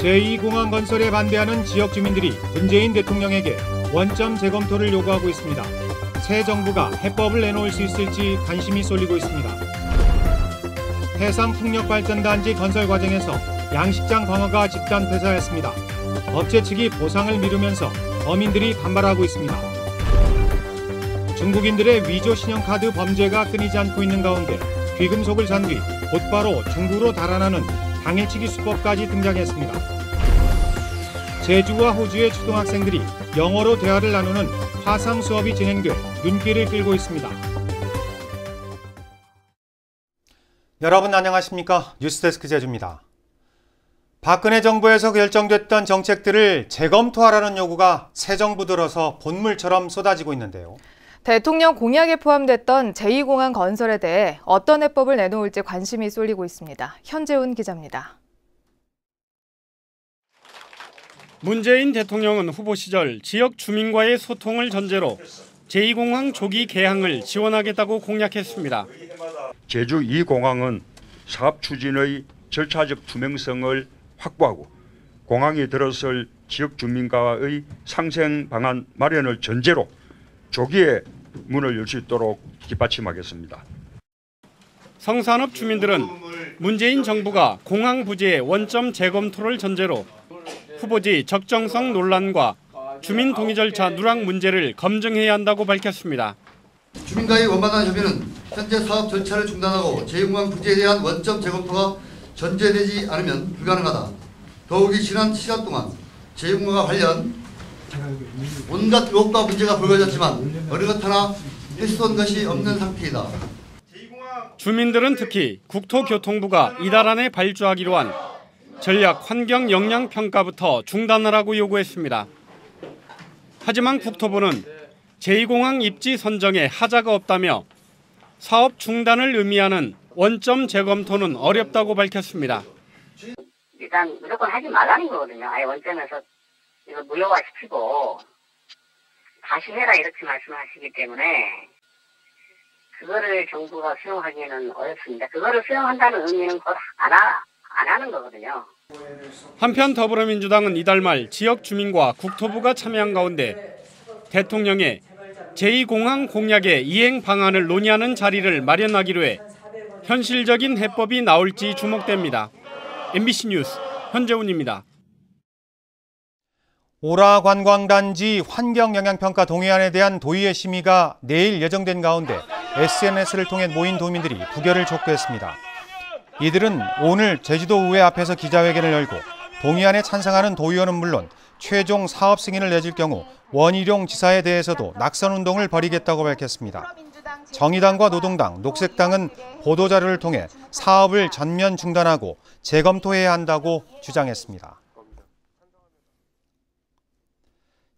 제2공항 건설에 반대하는 지역 주민들이 문재인 대통령에게 원점 재검토를 요구하고 있습니다. 새 정부가 해법을 내놓을 수 있을지 관심이 쏠리고 있습니다. 해상풍력발전단지 건설 과정에서 양식장 광어가 집단 폐사했습니다. 업체 측이 보상을 미루면서 어민들이 반발하고 있습니다. 중국인들의 위조 신용카드 범죄가 끊이지 않고 있는 가운데 귀금속을 산 뒤 곧바로 중국으로 달아나는 당일치기 수법까지 등장했습니다. 제주와 호주의 초등학생들이 영어로 대화를 나누는 화상 수업이 진행돼 눈길을 끌고 있습니다. 여러분 안녕하십니까? 뉴스데스크 제주입니다. 박근혜 정부에서 결정됐던 정책들을 재검토하라는 요구가 새 정부 들어서 본물처럼 쏟아지고 있는데요. 대통령 공약에 포함됐던 제2공항 건설에 대해 어떤 해법을 내놓을지 관심이 쏠리고 있습니다. 현재훈 기자입니다. 문재인 대통령은 후보 시절 지역 주민과의 소통을 전제로 제2공항 조기 개항을 지원하겠다고 공약했습니다. 제주 2공항은 사업 추진의 절차적 투명성을 확보하고 공항이 들어설 지역 주민과의 상생 방안 마련을 전제로 조기에 문을 열 수 있도록 뒷받침하겠습니다. 성산읍 주민들은 문재인 정부가 공항 부지의 원점 재검토를 전제로 후보지 적정성 논란과 주민 동의 절차 누락 문제를 검증해야 한다고 밝혔습니다. 주민과의 원만한 협의는 현재 사업 절차를 중단하고 제2공항 부지에 대한 원점 재검토가 전제되지 않으면 불가능하다. 더욱이 지난 시간 동안 제2공항과 관련 온갖 의혹과 문제가 불거졌지만 어느 것 하나 일수한 것이 없는 상태이다. 주민들은 특히 국토교통부가 이달 안에 발주하기로 한 전략 환경 영향 평가부터 중단하라고 요구했습니다. 하지만 국토부는 제2공항 입지 선정에 하자가 없다며 사업 중단을 의미하는 원점 재검토는 어렵다고 밝혔습니다. 일단 무조건 하지 말라는 거거든요. 아예 원점에서 이거 무효화시키고 다시 해라 이렇게 말씀하시기 때문에 그거를 정부가 수용하기에는 어렵습니다. 그거를 수용한다는 의미는 그걸 안 하는 거거든요. 한편 더불어민주당은 이달 말 지역 주민과 국토부가 참여한 가운데 대통령의 제2공항 공약의 이행 방안을 논의하는 자리를 마련하기로 해 현실적인 해법이 나올지 주목됩니다. MBC 뉴스 현재훈입니다. 오라 관광단지 환경영향평가 동의안에 대한 도의회 심의가 내일 예정된 가운데 SNS를 통해 모인 도민들이 부결을 촉구했습니다. 이들은 오늘 제주도의회 앞에서 기자회견을 열고 동의안에 찬성하는 도의원은 물론 최종 사업 승인을 내줄 경우 원희룡 지사에 대해서도 낙선운동을 벌이겠다고 밝혔습니다. 정의당과 노동당, 녹색당은 보도자료를 통해 사업을 전면 중단하고 재검토해야 한다고 주장했습니다.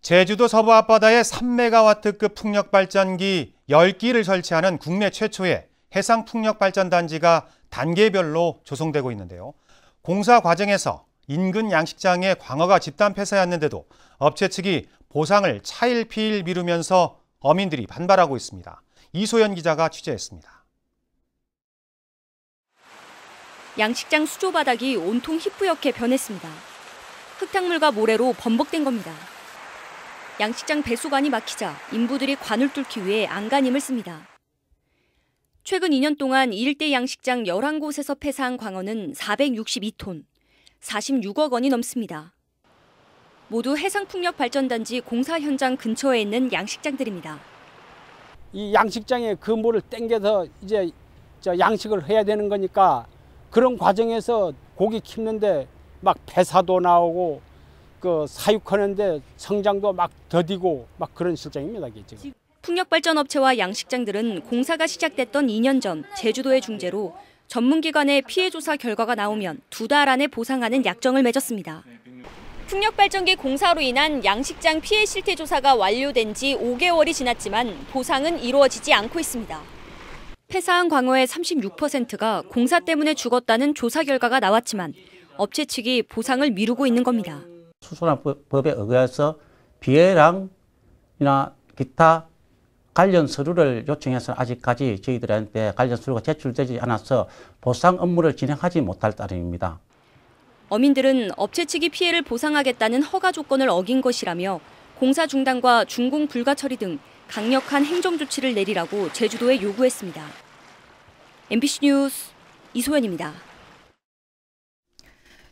제주도 서부 앞바다에 3메가와트급 풍력발전기 10기를 설치하는 국내 최초의 해상풍력발전단지가 단계별로 조성되고 있는데요. 공사 과정에서 인근 양식장에 광어가 집단 폐사했는데도 업체 측이 보상을 차일피일 미루면서 어민들이 반발하고 있습니다. 이소연 기자가 취재했습니다. 양식장 수조 바닥이 온통 희뿌옇게 변했습니다. 흙탕물과 모래로 범벅된 겁니다. 양식장 배수관이 막히자 인부들이 관을 뚫기 위해 안간힘을 씁니다. 최근 2년 동안 이 일대 양식장 11곳에서 폐사한 광어는 462톤, 46억 원이 넘습니다. 모두 해상풍력발전단지 공사 현장 근처에 있는 양식장들입니다. 이 양식장에 그 물을 땡겨서 이제 양식을 해야 되는 거니까 그런 과정에서 고기 키우는데 막 폐사도 나오고 그 사육하는데 성장도 막 더디고 막 그런 실정입니다. 지금. 풍력발전업체와 양식장들은 공사가 시작됐던 2년 전 제주도의 중재로 전문기관의 피해 조사 결과가 나오면 2달 안에 보상하는 약정을 맺었습니다. 풍력발전기 공사로 인한 양식장 피해 실태 조사가 완료된 지 5개월이 지났지만 보상은 이루어지지 않고 있습니다. 폐사한 광어의 36%가 공사 때문에 죽었다는 조사 결과가 나왔지만 업체 측이 보상을 미루고 있는 겁니다. 수소산업법에 의해서 비해량이나 기타 관련 서류를 요청해서 아직까지 저희들한테 관련 서류가 제출되지 않아서 보상 업무를 진행하지 못할 따름입니다. 어민들은 업체 측이 피해를 보상하겠다는 허가 조건을 어긴 것이라며 공사 중단과 준공 불가 처리 등 강력한 행정 조치를 내리라고 제주도에 요구했습니다. MBC 뉴스 이소연입니다.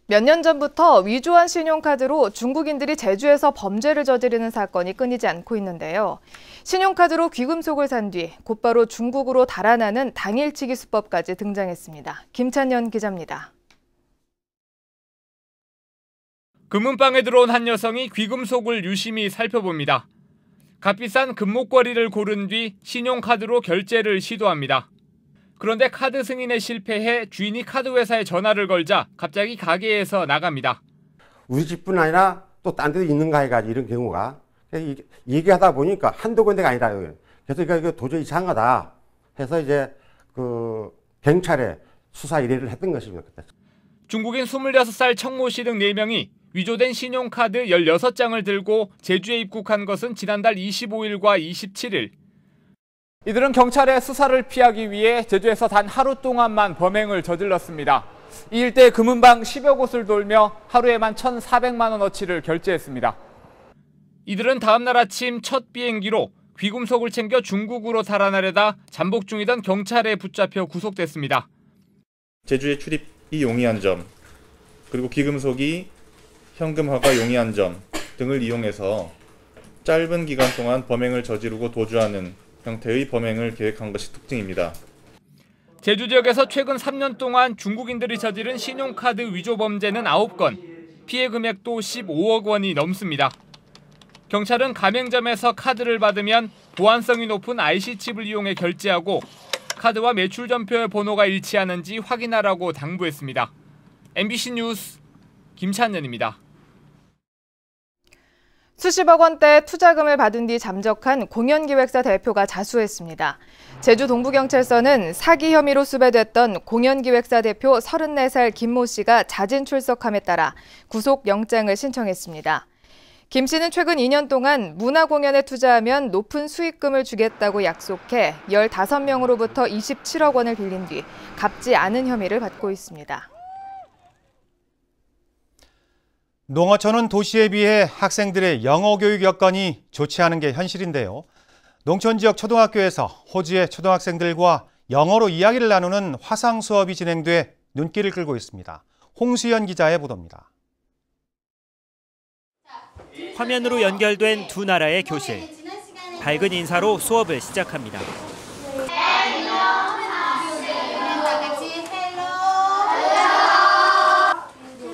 몇 년 전부터 위조한 신용카드로 중국인들이 제주에서 범죄를 저지르는 사건이 끊이지 않고 있는데요. 신용카드로 귀금속을 산 뒤 곧바로 중국으로 달아나는 당일치기 수법까지 등장했습니다. 김찬현 기자입니다. 금은방에 들어온 한 여성이 귀금속을 유심히 살펴봅니다. 값비싼 금목걸이를 고른 뒤 신용카드로 결제를 시도합니다. 그런데 카드 승인에 실패해 주인이 카드 회사에 전화를 걸자 갑자기 가게에서 나갑니다. 우리 집뿐 아니라 또 딴 데도 있는가 해가지고 이런 경우가 얘기하다 보니까 한두 군데가 아니라 그래서 이거 도저히 이상하다 해서 이제 그 경찰에 수사 의뢰를 했던 것입니다. 그때. 중국인 26살 청모 씨 등 4명이 위조된 신용카드 16장을 들고 제주에 입국한 것은 지난달 25일과 27일. 이들은 경찰의 수사를 피하기 위해 제주에서 단 하루 동안만 범행을 저질렀습니다. 이 일대 금은방 10여 곳을 돌며 하루에만 1,400만 원어치를 결제했습니다. 이들은 다음 날 아침 첫 비행기로 귀금속을 챙겨 중국으로 달아나려다 잠복 중이던 경찰에 붙잡혀 구속됐습니다. 제주에 출입이 용이한 점, 그리고 귀금속이 현금화가 용이한 점 등을 이용해서 짧은 기간 동안 범행을 저지르고 도주하는 형태의 범행을 계획한 것이 특징입니다. 제주 지역에서 최근 3년 동안 중국인들이 저지른 신용카드 위조 범죄는 9건, 피해 금액도 15억 원이 넘습니다. 경찰은 가맹점에서 카드를 받으면 보안성이 높은 IC칩을 이용해 결제하고 카드와 매출 전표의 번호가 일치하는지 확인하라고 당부했습니다. MBC 뉴스 김찬현입니다. 수십억 원대 투자금을 받은 뒤 잠적한 공연기획사 대표가 자수했습니다. 제주 동부경찰서는 사기 혐의로 수배됐던 공연기획사 대표 34살 김모 씨가 자진 출석함에 따라 구속영장을 신청했습니다. 김 씨는 최근 2년 동안 문화공연에 투자하면 높은 수익금을 주겠다고 약속해 15명으로부터 27억 원을 빌린 뒤 갚지 않은 혐의를 받고 있습니다. 농어촌은 도시에 비해 학생들의 영어 교육 여건이 좋지 않은 게 현실인데요. 농촌 지역 초등학교에서 호주의 초등학생들과 영어로 이야기를 나누는 화상 수업이 진행돼 눈길을 끌고 있습니다. 홍수연 기자의 보도입니다. 화면으로 연결된 두 나라의 교실. 밝은 인사로 수업을 시작합니다.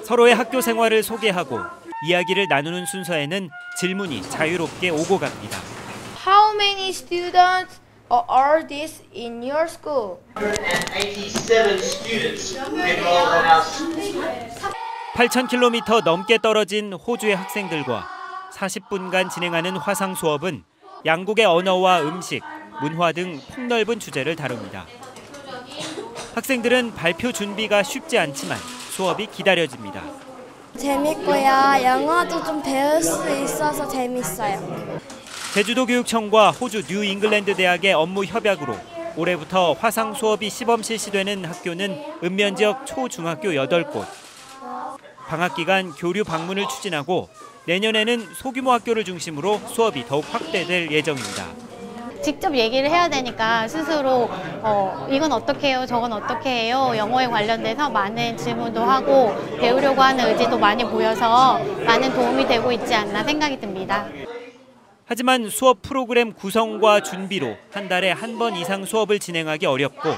서로의 학교 생활을 소개하고 이야기를 나누는 순서에는 질문이 자유롭게 오고 갑니다. How many students are this in your school? 187 students enrolled in our school. 8,000km 넘게 떨어진 호주의 학생들과 40분간 진행하는 화상 수업은 양국의 언어와 음식, 문화 등 폭넓은 주제를 다룹니다. 학생들은 발표 준비가 쉽지 않지만 수업이 기다려집니다. 재밌고요. 영어도 좀 배울 수 있어서 재밌어요. 제주도 교육청과 호주 뉴 잉글랜드 대학의 업무 협약으로 올해부터 화상 수업이 시범 실시되는 학교는 읍면 지역 초중학교 8곳. 방학 기간 교류 방문을 추진하고 내년에는 소규모 학교를 중심으로 수업이 더욱 확대될 예정입니다. 직접 얘기를 해야 되니까 스스로 이건 어떻게 해요, 저건 어떻게 해요, 영어에 관련돼서 많은 질문도 하고 배우려고 하는 의지도 많이 보여서 많은 도움이 되고 있지 않나 생각이 듭니다. 하지만 수업 프로그램 구성과 준비로 한 달에 한 번 이상 수업을 진행하기 어렵고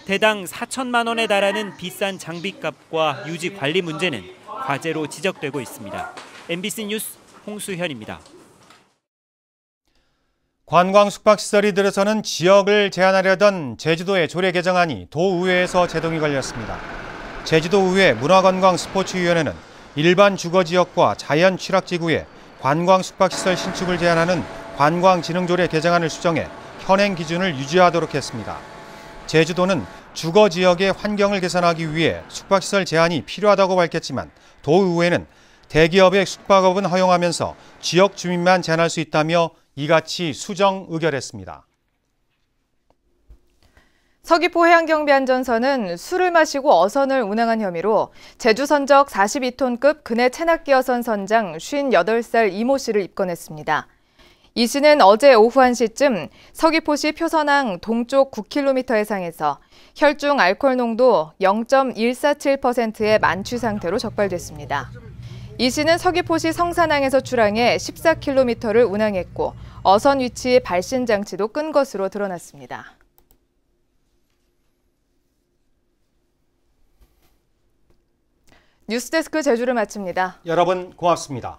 대당 4천만 원에 달하는 비싼 장비값과 유지 관리 문제는 과제로 지적되고 있습니다. MBC 뉴스 홍수현입니다. 관광 숙박시설이 들어서는 지역을 제한하려던 제주도의 조례 개정안이 도의회에서 제동이 걸렸습니다. 제주도의회 문화관광스포츠위원회는 일반 주거지역과 자연 취락지구에 관광 숙박시설 신축을 제한하는 관광진흥조례 개정안을 수정해 현행 기준을 유지하도록 했습니다. 제주도는 주거지역의 환경을 개선하기 위해 숙박시설 제한이 필요하다고 밝혔지만 도의회는 대기업의 숙박업은 허용하면서 지역 주민만 제한할 수 있다며 이같이 수정 의결했습니다. 서귀포 해양경비안전선은 술을 마시고 어선을 운항한 혐의로 제주 선적 42톤급 근해 체납기어선 선장 58살 이모 씨를 입건했습니다. 이 씨는 어제 오후 1시쯤 서귀포시 표선항 동쪽 9km 해상에서 혈중 알코올 농도 0.147%의 만취 상태로 적발됐습니다. 이 씨는 서귀포시 성산항에서 출항해 14km를 운항했고 어선 위치의 발신 장치도 끈 것으로 드러났습니다. 뉴스데스크 제주를 마칩니다. 여러분 고맙습니다.